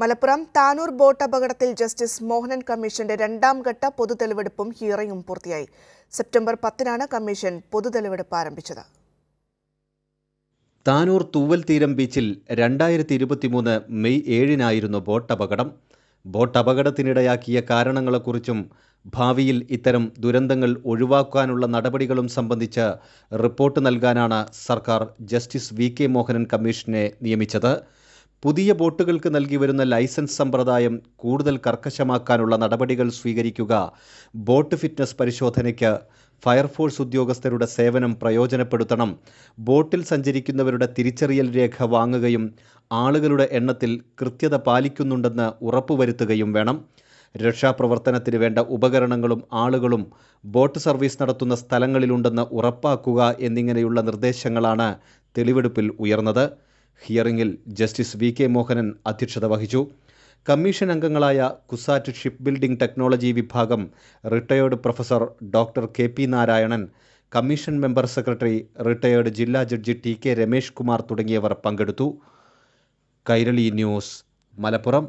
Malappuram Tanur boat അപകടത്തിൽ justice Mohanan കമ്മീഷന്റെ രണ്ടാം ഘട്ട പൊതുതെളിവെടുപ്പും ഹിയറിംഗും പൂർത്തിയായി. സെപ്റ്റംബർ 10-നാണ് കമ്മീഷൻ പൊതുതെളിവെടുപ്പ് ആരംഭിച്ചത്. താനൂർ തൂവൽ തീരം ബീച്ചിൽ 2023 മെയ് 7-നായിരുന്നു ബോട്ട് അപകടം. ബോട്ട് അപകടത്തിനിടയാക്കിയ കാരണങ്ങളെക്കുറിച്ചും ഭാവിയിൽ ഇത്തരം ദുരന്തങ്ങൾ ഒഴിവാക്കാനുള്ള നടപടികളും സംബന്ധിച്ച് റിപ്പോർട്ട് നൽകാനാണ് സർക്കാർ ജസ്റ്റിസ് വി.കെ. മോഹനൻ കമ്മീഷനെ നിയമിച്ചത്. പുതിയ ബോട്ടുകൾക്ക് നൽകി വരുന്ന ലൈസൻസ് സമ്പ്രദായം കൂടുതൽ കർക്കശമാക്കാനുള്ള നടപടികൾ സ്വീകരിക്കുക, ബോട്ട് ഫിറ്റ്നസ് പരിശോധനയ്ക്ക് ഫയർഫോഴ്സ് ഉദ്യോഗസ്ഥരുടെ സേവനം പ്രയോജനപ്പെടുത്തണം, ബോട്ടിൽ സഞ്ചരിക്കുന്നവരുടെ തിരിച്ചറിയൽ രേഖ വാങ്ങുകയും ആളുകളുടെ എണ്ണത്തിൽ കൃത്യത പാലിക്കുന്നുണ്ടെന്ന് ഉറപ്പുവരുത്തുകയും വേണം. രക്ഷാപ്രവർത്തനത്തിന് വേണ്ട ഉപകരണങ്ങളും ആളുകളും ബോട്ട് സർവീസ് നടത്തുന്ന സ്ഥലങ്ങളിലുണ്ടെന്ന് ഉറപ്പാക്കുക എന്നിങ്ങനെയുള്ള നിർദ്ദേശങ്ങളാണ് തെളിവെടുപ്പിൽ ഉയർന്നത്. ഹിയറിംഗിൽ ജസ്റ്റിസ് വി.കെ. മോഹനൻ അധ്യക്ഷത വഹിച്ചു. കമ്മീഷൻ അംഗങ്ങളായ കുസാറ്റ് ഷിപ്പ് ബിൽഡിംഗ് ടെക്നോളജി വിഭാഗം retired professor doctor K P. Narayanan, commission member secretary retired ജില്ലാ ജഡ്ജി ടി.കെ. രമേഷ് കുമാർ തുടങ്ങിയവർ പങ്കെടുത്തു. കൈരളി ന്യൂസ്, മലപ്പുറം.